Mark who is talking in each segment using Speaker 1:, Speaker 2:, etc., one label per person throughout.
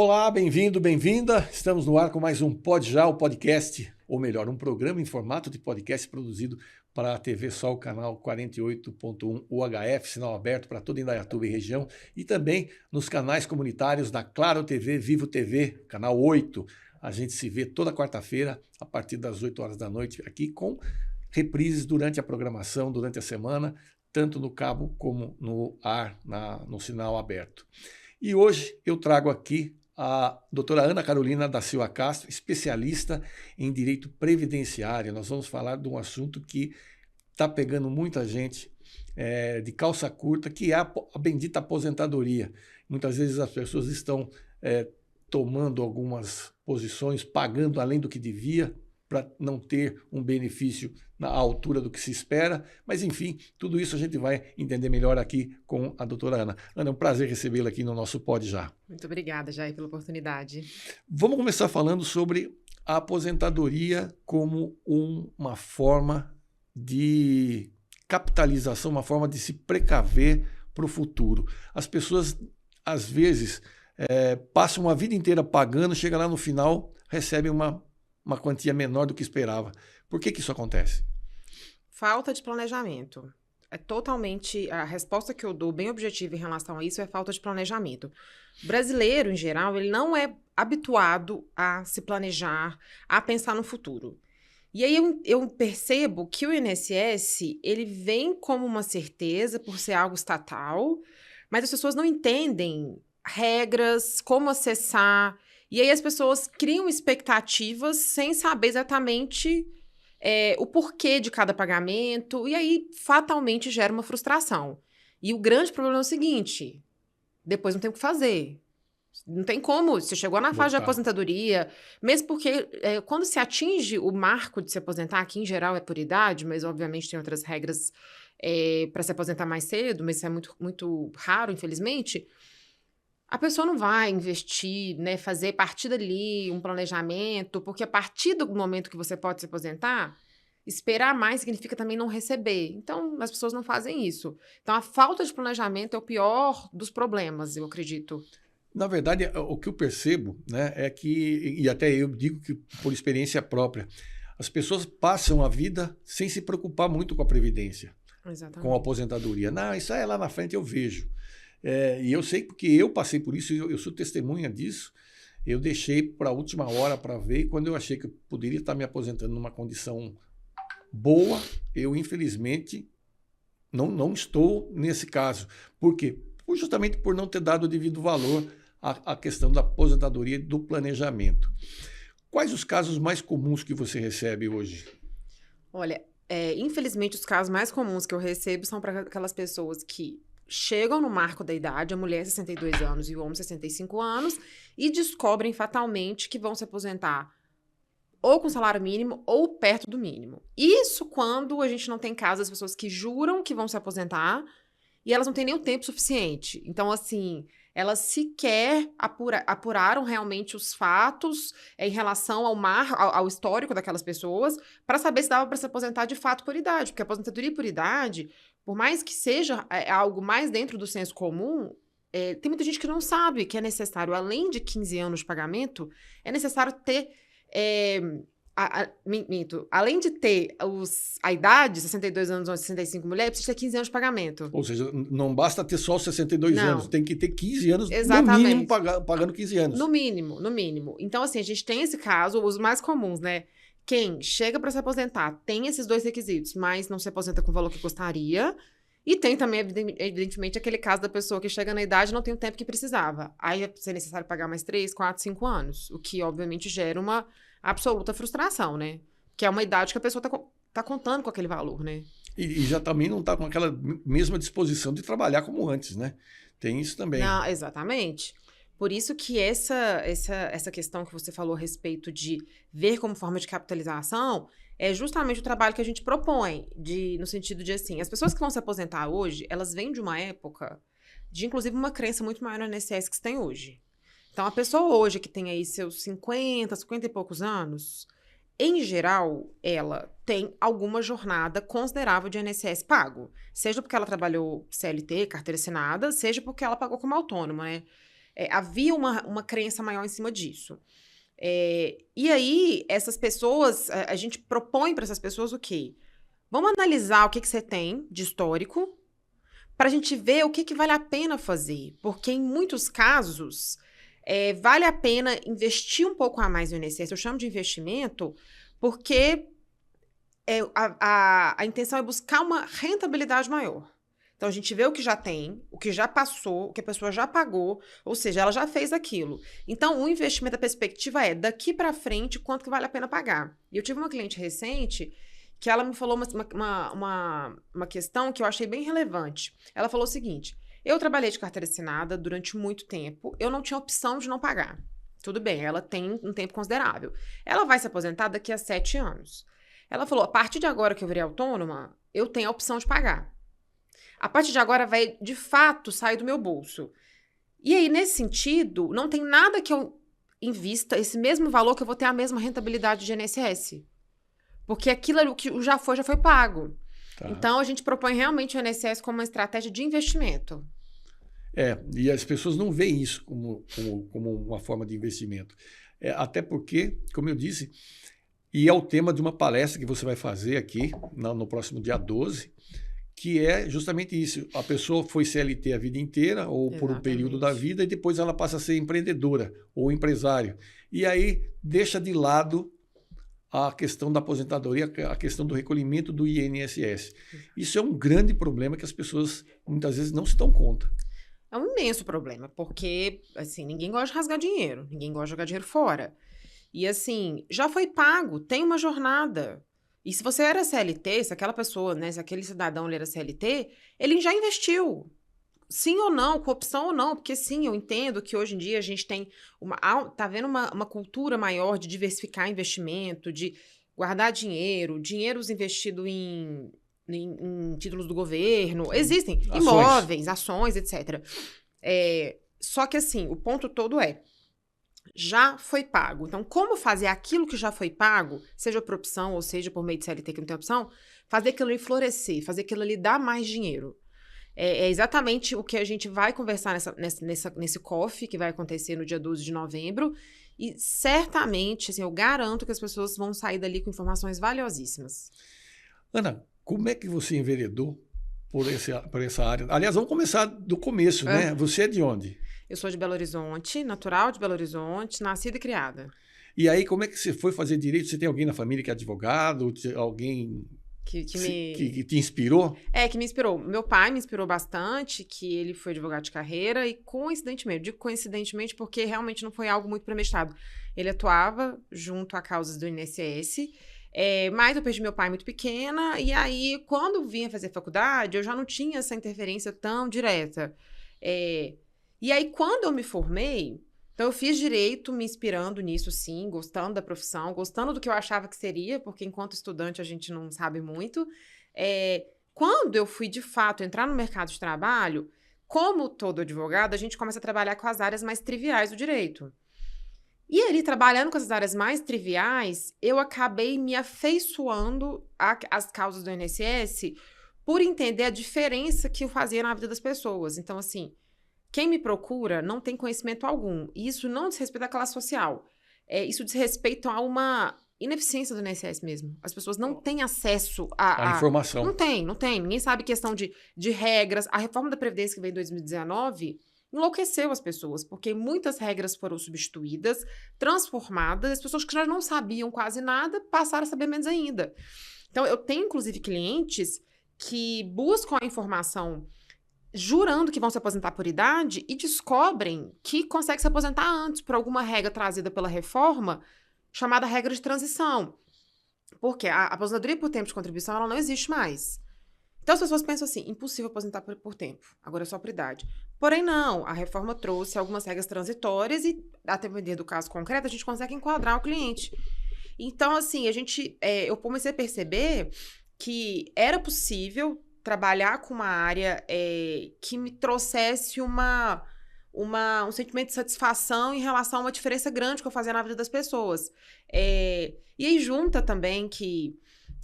Speaker 1: Olá, bem-vindo, bem-vinda. Estamos no ar com mais um Pod Já, o podcast, ou melhor, um programa em formato de podcast produzido para a TV Sol, canal 48.1 UHF, sinal aberto para toda Indaiatuba e região, e também nos canais comunitários da Claro TV, Vivo TV, canal 8. A gente se vê toda quarta-feira, a partir das 8 horas da noite, aqui com reprises durante a programação, durante a semana, tanto no cabo como no ar, no sinal aberto. E hoje eu trago aqui a doutora Ana Carolina da Silva Castro, especialista em direito previdenciário. Nós vamos falar de um assunto que está pegando muita gente de calça curta, que é a bendita aposentadoria. Muitas vezes as pessoas estão tomando algumas posições, pagando além do que devia, para não ter um benefício na altura do que se espera. Mas, enfim, tudo isso a gente vai entender melhor aqui com a doutora Ana. Ana, é um prazer recebê-la aqui no nosso Pod Já.
Speaker 2: Muito obrigada, Jair, pela oportunidade.
Speaker 1: Vamos começar falando sobre a aposentadoria como uma forma de capitalização, uma forma de se precaver para o futuro. As pessoas, às vezes, passam a vida inteira pagando, chega lá no final, recebem uma quantia menor do que esperava. Por que isso acontece?
Speaker 2: Falta de planejamento. É totalmente, a resposta que eu dou bem objetiva em relação a isso é falta de planejamento. O brasileiro, em geral, ele não é habituado a se planejar, a pensar no futuro. E aí eu percebo que o INSS, ele vem como uma certeza por ser algo estatal, mas as pessoas não entendem regras, como acessar. E aí as pessoas criam expectativas sem saber exatamente o porquê de cada pagamento, e aí fatalmente gera uma frustração. E o grande problema é o seguinte: depois não tem o que fazer. Não tem como, você chegou na fase de aposentadoria, mesmo porque quando se atinge o marco de se aposentar, aqui em geral é por idade, mas obviamente tem outras regras para se aposentar mais cedo, mas isso é muito, muito raro, infelizmente. A pessoa não vai investir, né, fazer a partir dali um planejamento, porque a partir do momento que você pode se aposentar, esperar mais significa também não receber. Então, as pessoas não fazem isso. Então, a falta de planejamento é o pior dos problemas, eu acredito.
Speaker 1: Na verdade, o que eu percebo, né, é que, e até eu digo que por experiência própria, as pessoas passam a vida sem se preocupar muito com a previdência,
Speaker 2: Exatamente.
Speaker 1: com a aposentadoria. Não, isso aí lá na frente eu vejo. E eu sei porque eu passei por isso, eu sou testemunha disso. Eu deixei para a última hora para ver, e quando eu achei que eu poderia estar me aposentando numa condição boa, eu infelizmente não estou nesse caso. Por quê? Justamente por não ter dado o devido valor à questão da aposentadoria e do planejamento. Quais os casos mais comuns que você recebe hoje?
Speaker 2: Olha, infelizmente os casos mais comuns que eu recebo são para aquelas pessoas que chegam no marco da idade, a mulher 62 anos e o homem 65 anos, e descobrem fatalmente que vão se aposentar ou com salário mínimo ou perto do mínimo. Isso quando a gente não tem caso das pessoas que juram que vão se aposentar e elas não têm nem o tempo suficiente. Então, assim, elas sequer apuraram realmente os fatos em relação ao histórico daquelas pessoas para saber se dava para se aposentar de fato por idade. Porque a aposentadoria por idade, por mais que seja algo mais dentro do senso comum, tem muita gente que não sabe que é necessário, além de 15 anos de pagamento, é necessário ter... além de ter a idade, 62 anos ou 65 mulheres, precisa ter 15 anos de pagamento.
Speaker 1: Ou seja, não basta ter só os 62 anos, tem que ter 15 anos,
Speaker 2: exatamente,
Speaker 1: no mínimo, pagando 15 anos.
Speaker 2: No mínimo. Então, assim, a gente tem esse caso, os mais comuns, né? Quem chega para se aposentar tem esses dois requisitos, mas não se aposenta com o valor que gostaria. E tem também, evidentemente, aquele caso da pessoa que chega na idade e não tem o tempo que precisava. Aí é necessário pagar mais 3, 4, 5 anos, o que, obviamente, gera uma absoluta frustração, né? Que é uma idade que a pessoa tá contando com aquele valor, né?
Speaker 1: E já também não está com aquela mesma disposição de trabalhar como antes, né? Tem isso também.
Speaker 2: Não, exatamente. Por isso que essa questão que você falou a respeito de ver como forma de capitalização é justamente o trabalho que a gente propõe, no sentido de, assim, as pessoas que vão se aposentar hoje, elas vêm de uma época de, inclusive, uma crença muito maior no INSS que se tem hoje. Então, a pessoa hoje que tem aí seus 50 e poucos anos, em geral, ela tem alguma jornada considerável de INSS pago. Seja porque ela trabalhou CLT, carteira assinada, seja porque ela pagou como autônoma, né? havia uma crença maior em cima disso. E aí, essas pessoas, a gente propõe para essas pessoas o quê? Vamos analisar o que você tem de histórico para a gente ver o que vale a pena fazer. Porque, em muitos casos, vale a pena investir um pouco a mais no INSS. Eu chamo de investimento porque a intenção é buscar uma rentabilidade maior. Então, a gente vê o que já tem, o que já passou, o que a pessoa já pagou, ou seja, ela já fez aquilo. Então, o investimento, a perspectiva é, daqui para frente, quanto que vale a pena pagar. E eu tive uma cliente recente que ela me falou uma questão que eu achei bem relevante. Ela falou o seguinte, eu trabalhei de carteira assinada durante muito tempo, eu não tinha opção de não pagar. Tudo bem, ela tem um tempo considerável. Ela vai se aposentar daqui a 7 anos. Ela falou, a partir de agora que eu virei autônoma, eu tenho a opção de pagar. A partir de agora vai, de fato, sair do meu bolso. E aí, nesse sentido, não tem nada que eu invista esse mesmo valor que eu vou ter a mesma rentabilidade de INSS. Porque aquilo que já foi pago. Tá. Então, a gente propõe realmente o INSS como uma estratégia de investimento.
Speaker 1: E as pessoas não veem isso como uma forma de investimento. Até porque, como eu disse, e é o tema de uma palestra que você vai fazer aqui no próximo dia 12, que é justamente isso. A pessoa foi CLT a vida inteira, ou Exatamente. Por um período da vida, e depois ela passa a ser empreendedora ou empresário. E aí deixa de lado a questão da aposentadoria, a questão do recolhimento do INSS. Isso é um grande problema que as pessoas muitas vezes não se dão conta.
Speaker 2: É um imenso problema, porque assim, ninguém gosta de rasgar dinheiro, ninguém gosta de jogar dinheiro fora. E assim, já foi pago, tem uma jornada. E se você era CLT, se aquela pessoa, né, se aquele cidadão ele era CLT, ele já investiu. Sim ou não, com opção ou não, porque sim, eu entendo que hoje em dia a gente tem tá vendo uma cultura maior de diversificar investimento, de guardar dinheiros investidos em títulos do governo. Existem imóveis, ações, etc. Só que assim, o ponto todo já foi pago. Então, como fazer aquilo que já foi pago, seja por opção ou seja por meio de CLT que não tem opção, fazer aquilo ali florescer, fazer aquilo ali dar mais dinheiro. É exatamente o que a gente vai conversar nesse COF, que vai acontecer no dia 12 de novembro, e certamente, assim, eu garanto que as pessoas vão sair dali com informações valiosíssimas.
Speaker 1: Ana, como é que você enveredou por essa área? Aliás, vamos começar do começo, né? Você é de onde?
Speaker 2: Eu sou de Belo Horizonte, natural de Belo Horizonte, nascida e criada.
Speaker 1: E aí, como é que você foi fazer direito? Você tem alguém na família que é advogado? Alguém que te inspirou?
Speaker 2: Que me inspirou. Meu pai me inspirou bastante, que ele foi advogado de carreira e coincidentemente, digo coincidentemente porque realmente não foi algo muito premeditado. Ele atuava junto a causas do INSS, mas eu perdi meu pai muito pequena e aí, quando vinha fazer faculdade, eu já não tinha essa interferência tão direta. E aí, quando eu me formei, então eu fiz direito me inspirando nisso, sim, gostando da profissão, gostando do que eu achava que seria, porque enquanto estudante a gente não sabe muito. Quando eu fui, de fato, entrar no mercado de trabalho, como todo advogado, a gente começa a trabalhar com as áreas mais triviais do direito. E ali, trabalhando com as áreas mais triviais, eu acabei me afeiçoando às causas do INSS por entender a diferença que eu fazia na vida das pessoas. Então, assim, quem me procura não tem conhecimento algum. E isso não diz respeito à classe social. Isso diz respeito a uma ineficiência do INSS mesmo. As pessoas não têm acesso
Speaker 1: a informação.
Speaker 2: Não tem. Ninguém sabe questão de regras. A reforma da Previdência que veio em 2019 enlouqueceu as pessoas, porque muitas regras foram substituídas, transformadas. As pessoas que já não sabiam quase nada passaram a saber menos ainda. Então, eu tenho, inclusive, clientes que buscam a informação jurando que vão se aposentar por idade e descobrem que conseguem se aposentar antes por alguma regra trazida pela reforma, chamada regra de transição. Porque a aposentadoria por tempo de contribuição ela não existe mais. Então as pessoas pensam assim, impossível aposentar por tempo, agora é só por idade. Porém não, a reforma trouxe algumas regras transitórias e, a depender do caso concreto, a gente consegue enquadrar o cliente. Então, assim, eu comecei a perceber que era possível trabalhar com uma área que me trouxesse um sentimento de satisfação em relação a uma diferença grande que eu fazia na vida das pessoas. E aí junta também que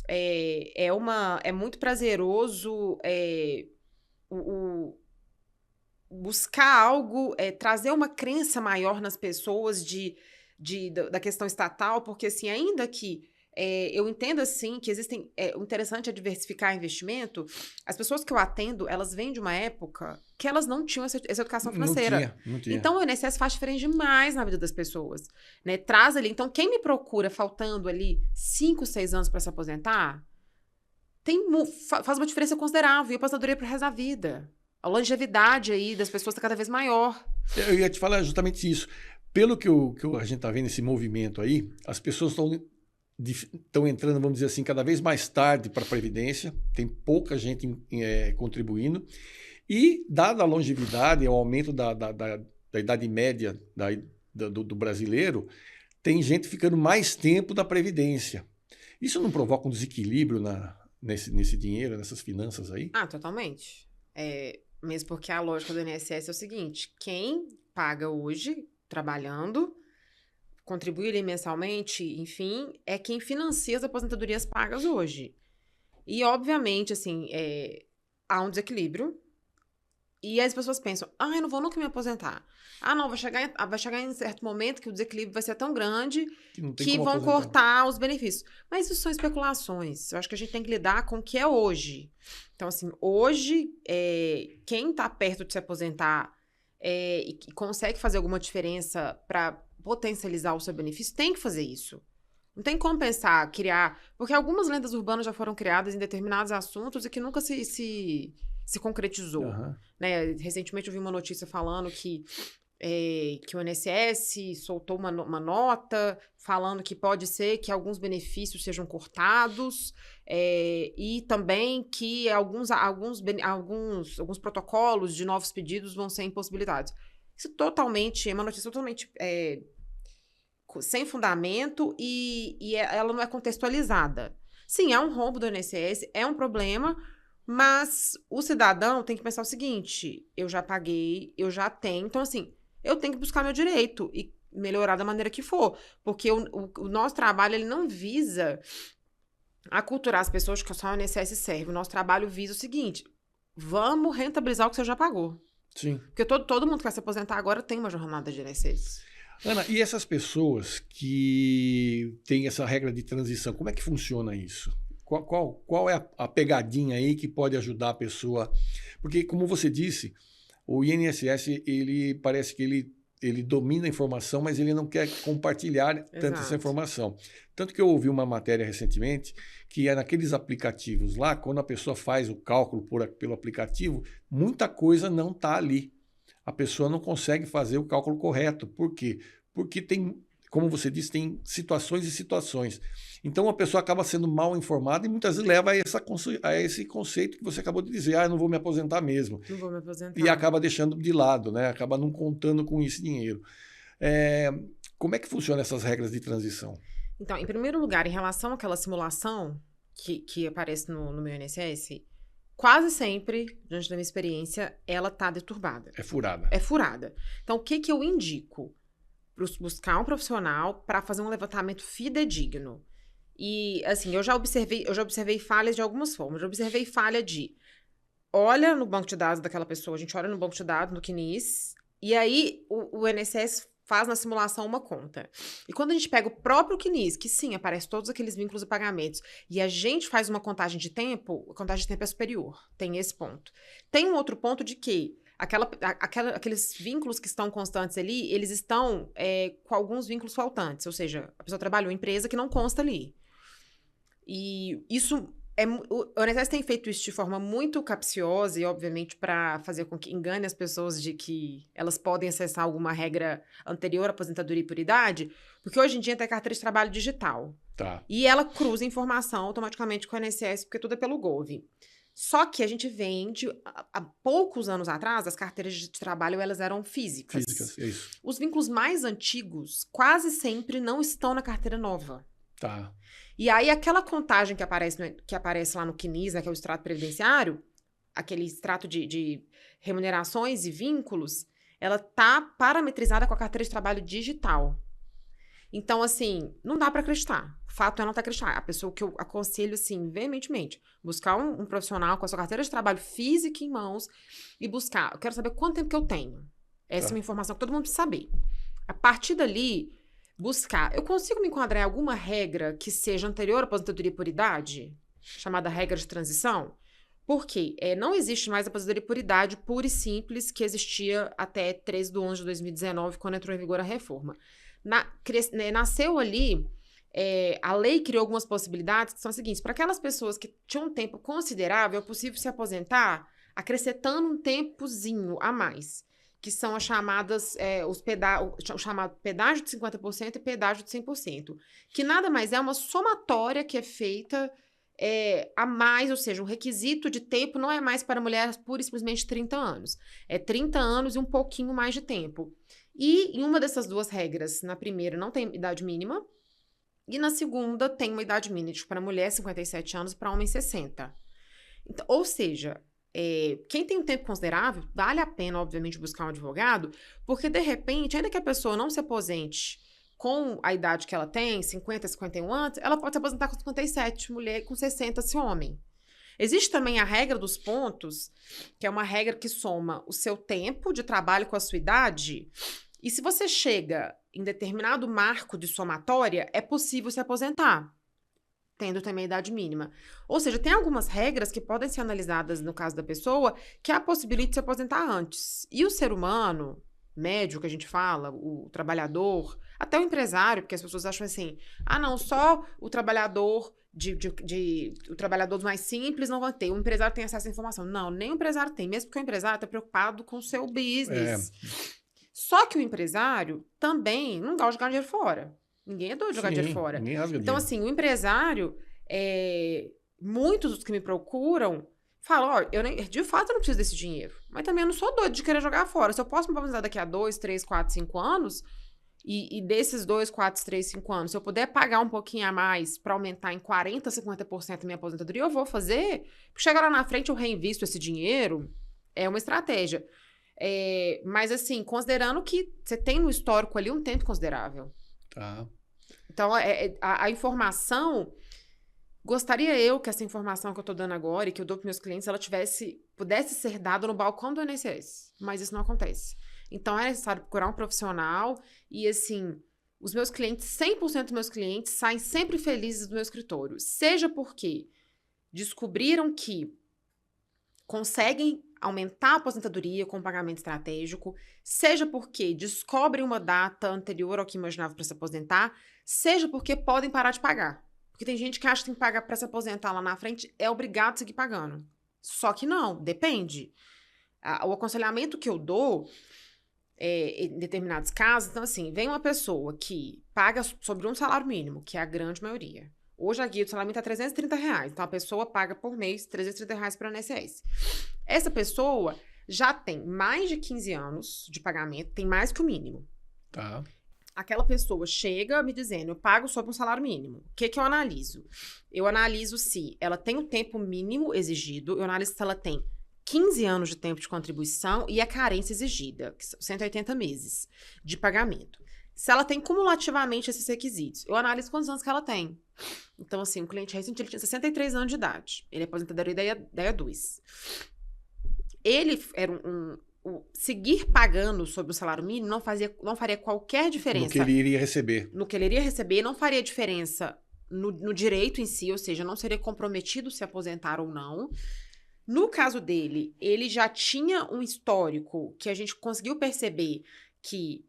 Speaker 2: é muito prazeroso buscar algo, trazer uma crença maior nas pessoas da questão estatal, porque, assim, ainda que eu entendo, assim, que existem... o interessante é diversificar investimento. As pessoas que eu atendo, elas vêm de uma época que elas não tinham essa educação financeira.
Speaker 1: Não tinha.
Speaker 2: Então, o INSS faz diferença demais na vida das pessoas, né? Traz ali... Então, quem me procura faltando ali 5, 6 anos para se aposentar, faz uma diferença considerável. E a aposentadoria para o resto da vida. A longevidade aí das pessoas está cada vez maior.
Speaker 1: Eu ia te falar justamente isso. Pelo que a gente está vendo esse movimento aí, as pessoas estão entrando, vamos dizer assim, cada vez mais tarde para a Previdência, tem pouca gente contribuindo, e dada a longevidade e o aumento da idade média do brasileiro, tem gente ficando mais tempo da Previdência. Isso não provoca um desequilíbrio nesse dinheiro, nessas finanças aí?
Speaker 2: Ah, totalmente. Mesmo porque a lógica do INSS é o seguinte, quem paga hoje, trabalhando, contribui ali mensalmente, enfim, é quem financia as aposentadorias pagas hoje. E, obviamente, assim, há um desequilíbrio. E as pessoas pensam, eu não vou nunca me aposentar. Não, vai chegar em certo momento que o desequilíbrio vai ser tão grande que vão cortar os benefícios. Mas isso são especulações. Eu acho que a gente tem que lidar com o que é hoje. Então, assim, hoje, quem está perto de se aposentar e consegue fazer alguma diferença para potencializar o seu benefício, tem que fazer isso. Não tem como pensar, criar... Porque algumas lendas urbanas já foram criadas em determinados assuntos e que nunca se concretizou.
Speaker 1: Uhum.
Speaker 2: Né? Recentemente eu vi uma notícia falando que o INSS soltou uma nota falando que pode ser que alguns benefícios sejam cortados e também que alguns protocolos de novos pedidos vão ser impossibilitados. Isso é uma notícia totalmente sem fundamento e ela não é contextualizada. Sim, é um rombo do INSS, é um problema, mas o cidadão tem que pensar o seguinte, eu já paguei, eu já tenho, então assim, eu tenho que buscar meu direito e melhorar da maneira que for, porque o nosso trabalho, ele não visa aculturar as pessoas que só o INSS serve, o nosso trabalho visa o seguinte, vamos rentabilizar o que você já pagou.
Speaker 1: Sim.
Speaker 2: Porque todo mundo que vai se aposentar agora tem uma jornada de INSS.
Speaker 1: Ana, e essas pessoas que têm essa regra de transição, como é que funciona isso? Qual é a pegadinha aí que pode ajudar a pessoa? Porque, como você disse, o INSS, ele parece que ele domina a informação, mas ele não quer compartilhar tanta essa informação. Tanto que eu ouvi uma matéria recentemente que é naqueles aplicativos lá, quando a pessoa faz o cálculo pelo aplicativo, muita coisa não está ali. A pessoa não consegue fazer o cálculo correto. Por quê? Porque tem, como você disse, tem situações e situações. Então a pessoa acaba sendo mal informada e muitas vezes leva a esse conceito que você acabou de dizer, eu não vou me aposentar mesmo.
Speaker 2: Não vou me aposentar.
Speaker 1: E acaba deixando de lado, né? Acaba não contando com esse dinheiro. Como é que funcionam essas regras de transição?
Speaker 2: Então, em primeiro lugar, em relação àquela simulação que aparece no meu INSS, quase sempre, diante da minha experiência, ela está deturbada.
Speaker 1: É furada.
Speaker 2: É furada. Então, o que eu indico? Buscar um profissional para fazer um levantamento fidedigno. E, assim, eu já observei falhas de algumas formas. Eu observei falha de... Olha no banco de dados daquela pessoa, a gente olha no banco de dados, no CNIS, e aí o INSS faz na simulação uma conta. E quando a gente pega o próprio CNIS, que sim, aparece todos aqueles vínculos e pagamentos, e a gente faz uma contagem de tempo, a contagem de tempo é superior. Tem esse ponto. Tem um outro ponto de que aqueles vínculos que estão constantes ali, eles estão com alguns vínculos faltantes. Ou seja, a pessoa trabalhou em empresa que não consta ali. E isso... O INSS tem feito isso de forma muito capciosa e, obviamente, para fazer com que engane as pessoas de que elas podem acessar alguma regra anterior à aposentadoria por idade, porque hoje em dia tem carteira de trabalho digital.
Speaker 1: Tá.
Speaker 2: E ela cruza informação automaticamente com o INSS, porque tudo é pelo Gov. Só que a gente vende, há poucos anos atrás, as carteiras de trabalho elas eram físicas.
Speaker 1: Físicas, é isso.
Speaker 2: Os vínculos mais antigos quase sempre não estão na carteira nova.
Speaker 1: Tá.
Speaker 2: E aí, aquela contagem que aparece lá no CNIS, né, que é o extrato previdenciário, aquele extrato de remunerações e vínculos, ela tá parametrizada com a carteira de trabalho digital. Então, assim, não dá para acreditar. O fato é não estar acreditar. A pessoa que eu aconselho, assim, veementemente, buscar um profissional com a sua carteira de trabalho física em mãos e buscar. Eu quero saber quanto tempo que eu tenho. Essa é uma informação que todo mundo precisa saber. A partir dali, buscar. Eu consigo me enquadrar em alguma regra que seja anterior à aposentadoria por idade? Chamada regra de transição? Por quê? Não existe mais a aposentadoria por idade pura e simples que existia até 13/11/2019, quando entrou em vigor a reforma. Nasceu ali, a lei criou algumas possibilidades que são as seguintes: para aquelas pessoas que tinham um tempo considerável, é possível se aposentar acrescentando um tempozinho a mais, que são as chamadas, o chamado pedágio de 50% e pedágio de 100%, que nada mais é uma somatória que é feita a mais, ou seja, o requisito de tempo não é mais para mulheres pura e simplesmente 30 anos. É 30 anos e um pouquinho mais de tempo. E em uma dessas duas regras, na primeira não tem idade mínima, e na segunda tem uma idade mínima para mulher 57 anos, para homem 60. Então, ou seja, quem tem um tempo considerável, vale a pena, obviamente, buscar um advogado, porque, de repente, ainda que a pessoa não se aposente com a idade que ela tem, 50, 51 anos, ela pode se aposentar com 57, mulher com 60, se homem. Existe também a regra dos pontos, que é uma regra que soma o seu tempo de trabalho com a sua idade, e se você chega em determinado marco de somatória, é possível se aposentar, tendo também a idade mínima. Ou seja, tem algumas regras que podem ser analisadas no caso da pessoa que a possibilita de se aposentar antes. E o ser humano médio, que a gente fala, o trabalhador, até o empresário, porque as pessoas acham assim, não, só o trabalhador o trabalhador mais simples não vai ter, o empresário tem acesso à informação. Não, nem o empresário tem, mesmo porque o empresário está preocupado com o seu business. Só que o empresário também não gosta de jogar dinheiro fora. Ninguém é doido de jogar dinheiro fora. Então, assim, o empresário, muitos dos que me procuram falam, de fato eu não preciso desse dinheiro, mas também eu não sou doido de querer jogar fora. Se eu posso me aposentar daqui a 2, 3, 4, 5 anos, e desses 2, 4, 3, 5 anos, se eu puder pagar um pouquinho a mais para aumentar em 40%, 50% a minha aposentadoria, eu vou fazer. Porque chegar lá na frente eu reinvisto esse dinheiro, é uma estratégia. Mas assim, considerando que você tem no histórico ali um tempo considerável.
Speaker 1: Tá.
Speaker 2: Então, a informação, gostaria eu que essa informação que eu estou dando agora e que eu dou para meus clientes, ela pudesse ser dada no balcão do INSS, mas isso não acontece. Então, é necessário procurar um profissional e, assim, os meus clientes, 100% dos meus clientes saem sempre felizes do meu escritório, seja porque descobriram que conseguem aumentar a aposentadoria com pagamento estratégico, seja porque descobrem uma data anterior ao que imaginavam para se aposentar, seja porque podem parar de pagar. Porque tem gente que acha que tem que pagar para se aposentar lá na frente, é obrigado a seguir pagando. Só que não, depende. O aconselhamento que eu dou, em determinados casos, então assim, vem uma pessoa que paga sobre um salário mínimo, que é a grande maioria. Hoje a guia do salário mínimo está R$330, então a pessoa paga por mês R$330 para o INSS. Essa pessoa já tem mais de 15 anos de pagamento, tem mais que o mínimo.
Speaker 1: Tá.
Speaker 2: Aquela pessoa chega me dizendo, eu pago sobre um salário mínimo. O que eu analiso? Eu analiso se ela tem o tempo mínimo exigido, eu analiso se ela tem 15 anos de tempo de contribuição e a carência exigida, que são 180 meses de pagamento. Se ela tem cumulativamente esses requisitos, eu analiso quantos anos que ela tem. Então, assim, um cliente recente, ele tinha 63 anos de idade. Ele é aposentadoria da 2. Ele era seguir pagando sobre o salário mínimo não faria qualquer diferença.
Speaker 1: No que ele iria receber.
Speaker 2: No que ele iria receber, não faria diferença no direito em si, ou seja, não seria comprometido se aposentar ou não. No caso dele, ele já tinha um histórico que a gente conseguiu perceber que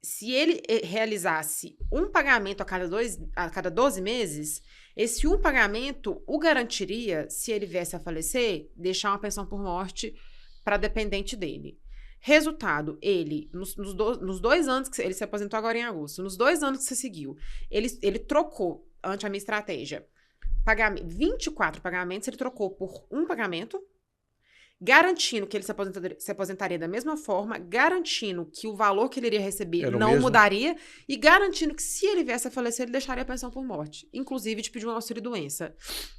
Speaker 2: se ele realizasse um pagamento a cada 12 meses, esse um pagamento o garantiria, se ele viesse a falecer, deixar uma pensão por morte para dependente dele. Resultado, ele, nos 2 anos que ele se aposentou agora em agosto, nos 2 anos que se seguiu, ele trocou, ante a minha estratégia, 24 pagamentos, ele trocou por um pagamento, garantindo que ele se aposentaria da mesma forma, garantindo que o valor que ele iria receber não mudaria e garantindo que se ele viesse a falecer, ele deixaria a pensão por morte, inclusive de pedir um auxílio-doença.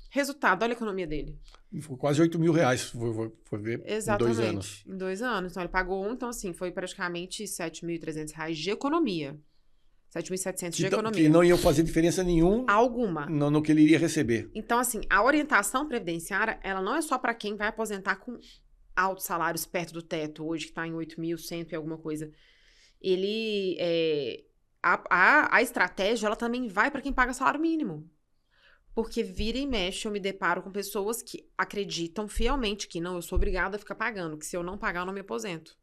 Speaker 2: Resultado, olha a economia dele.
Speaker 1: Foi quase R$8.000, foi ver.
Speaker 2: Exatamente,
Speaker 1: em 2 anos.
Speaker 2: Em 2 anos. Então, ele pagou então assim, foi praticamente R$7.300 de economia. 7.700 de economia.
Speaker 1: Que não iam fazer diferença nenhuma
Speaker 2: alguma
Speaker 1: no que ele iria receber.
Speaker 2: Então, assim, a orientação previdenciária, ela não é só para quem vai aposentar com altos salários perto do teto, hoje que está em 8.100 e alguma coisa. A estratégia, ela também vai para quem paga salário mínimo. Porque vira e mexe, eu me deparo com pessoas que acreditam fielmente que não, eu sou obrigada a ficar pagando, que se eu não pagar, eu não me aposento.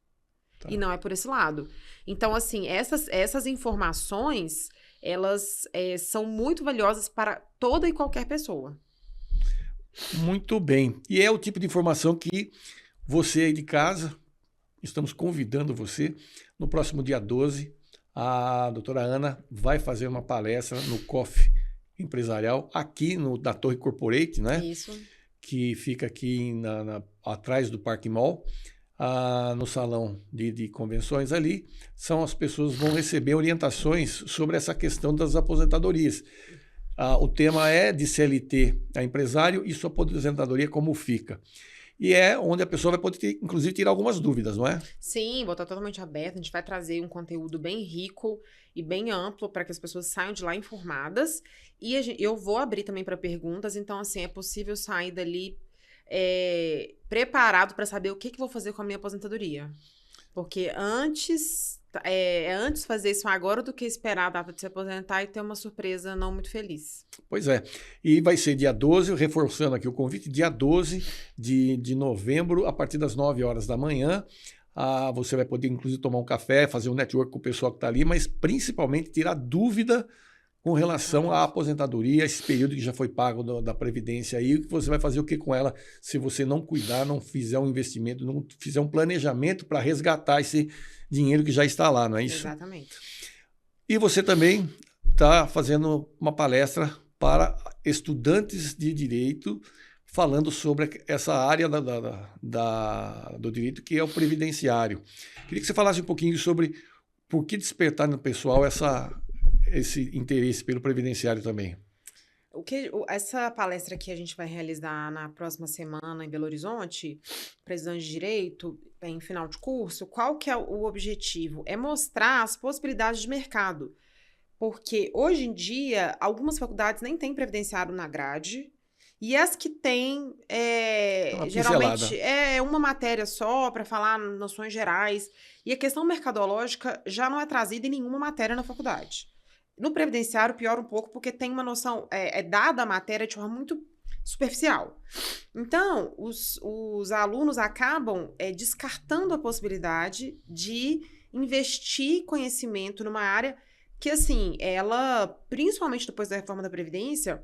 Speaker 2: Tá. E não é por esse lado. Então, assim, essas informações, elas são muito valiosas para toda e qualquer pessoa.
Speaker 1: Muito bem. E é o tipo de informação que você aí de casa, estamos convidando você, no próximo dia 12, a doutora Ana vai fazer uma palestra no COF Empresarial, aqui da Torre Corporate, né?
Speaker 2: Isso.
Speaker 1: Que fica aqui atrás do Parque Mall. No salão de convenções ali, as pessoas vão receber orientações sobre essa questão das aposentadorias. O tema é de CLT a empresário e sua aposentadoria como fica. E é onde a pessoa vai poder, inclusive, tirar algumas dúvidas, não é?
Speaker 2: Sim, vou estar totalmente aberta. A gente vai trazer um conteúdo bem rico e bem amplo para que as pessoas saiam de lá informadas. E eu vou abrir também para perguntas. Então, assim, é possível sair dali preparado para saber o que vou fazer com a minha aposentadoria. Porque antes fazer isso agora do que esperar a data de se aposentar e ter uma surpresa não muito feliz.
Speaker 1: Pois é. E vai ser dia 12, reforçando aqui o convite, dia 12 de novembro, a partir das 9 horas da manhã. Você vai poder, inclusive, tomar um café, fazer um network com o pessoal que está ali, mas principalmente tirar dúvida com relação à aposentadoria, esse período que já foi pago da Previdência aí, você vai fazer o que com ela se você não cuidar, não fizer um investimento, não fizer um planejamento para resgatar esse dinheiro que já está lá, não é isso?
Speaker 2: Exatamente.
Speaker 1: E você também está fazendo uma palestra para estudantes de direito, falando sobre essa área do direito que é o previdenciário. Queria que você falasse um pouquinho sobre por que despertar no pessoal esse interesse pelo previdenciário também.
Speaker 2: Essa palestra que a gente vai realizar na próxima semana em Belo Horizonte, para estudantes de direito, em final de curso, qual que é o objetivo? É mostrar as possibilidades de mercado. Porque hoje em dia, algumas faculdades nem têm previdenciário na grade, e as que têm, geralmente, é uma matéria só para falar noções gerais, e a questão mercadológica já não é trazida em nenhuma matéria na faculdade. No previdenciário, piora um pouco, porque tem uma noção, dada a matéria de forma muito superficial. Então, os alunos acabam descartando a possibilidade de investir conhecimento numa área que, assim, ela, principalmente depois da reforma da Previdência,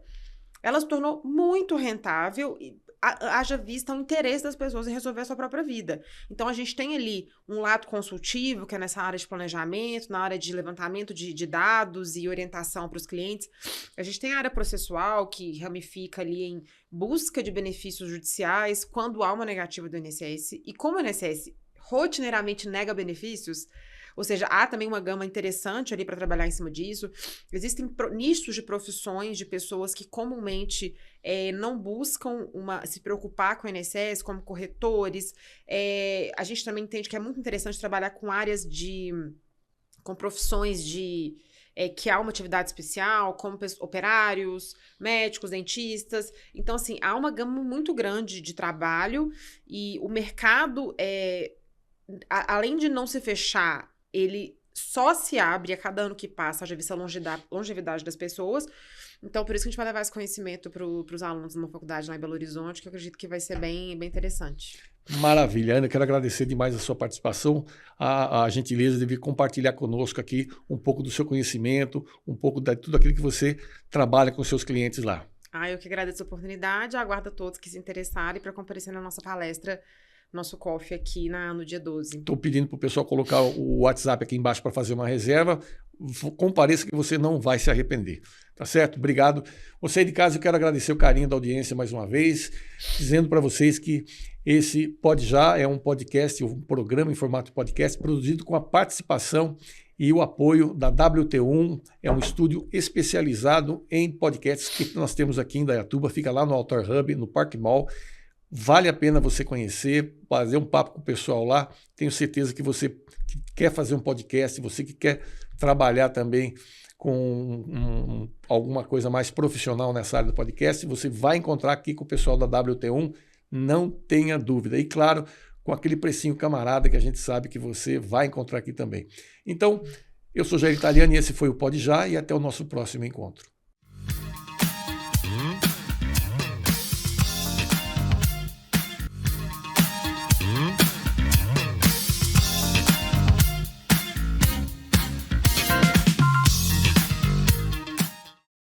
Speaker 2: ela se tornou muito rentável, haja vista o interesse das pessoas em resolver a sua própria vida. Então, a gente tem ali um lado consultivo, que é nessa área de planejamento, na área de levantamento de dados e orientação para os clientes. A gente tem a área processual, que ramifica ali em busca de benefícios judiciais quando há uma negativa do INSS. E como o INSS rotineiramente nega benefícios, ou seja, há também uma gama interessante ali para trabalhar em cima disso. Existem nichos de profissões de pessoas que comumente não buscam se preocupar com o INSS, como corretores. A gente também entende que é muito interessante trabalhar com áreas com profissões que há uma atividade especial, como operários, médicos, dentistas. Então, assim, há uma gama muito grande de trabalho e o mercado, além de não se fechar, ele só se abre a cada ano que passa, haja vista a longevidade das pessoas. Então, por isso que a gente vai levar esse conhecimento para os alunos de uma faculdade lá em Belo Horizonte, que eu acredito que vai ser bem, bem interessante.
Speaker 1: Maravilha, Ana, quero agradecer demais a sua participação, a gentileza de vir compartilhar conosco aqui um pouco do seu conhecimento, um pouco de tudo aquilo que você trabalha com seus clientes lá.
Speaker 2: Eu que agradeço a oportunidade, aguardo a todos que se interessarem para comparecer na nossa palestra, nosso coffee aqui no dia 12.
Speaker 1: Estou pedindo para o pessoal colocar o WhatsApp aqui embaixo para fazer uma reserva. Compareça que você não vai se arrepender. Tá certo? Obrigado. Você aí de casa, eu quero agradecer o carinho da audiência mais uma vez, dizendo para vocês que esse Pode Já é um podcast, um programa em formato podcast, produzido com a participação e o apoio da WT1, é um estúdio especializado em podcasts que nós temos aqui em Indaiatuba, fica lá no Altar Hub, no Parque Mall. Vale a pena você conhecer, fazer um papo com o pessoal lá. Tenho certeza que você que quer fazer um podcast, você que quer trabalhar também com alguma coisa mais profissional nessa área do podcast, você vai encontrar aqui com o pessoal da WT1, não tenha dúvida. E claro, com aquele precinho camarada que a gente sabe que você vai encontrar aqui também. Então, eu sou Jair Italiani e esse foi o Pod Já, e até o nosso próximo encontro.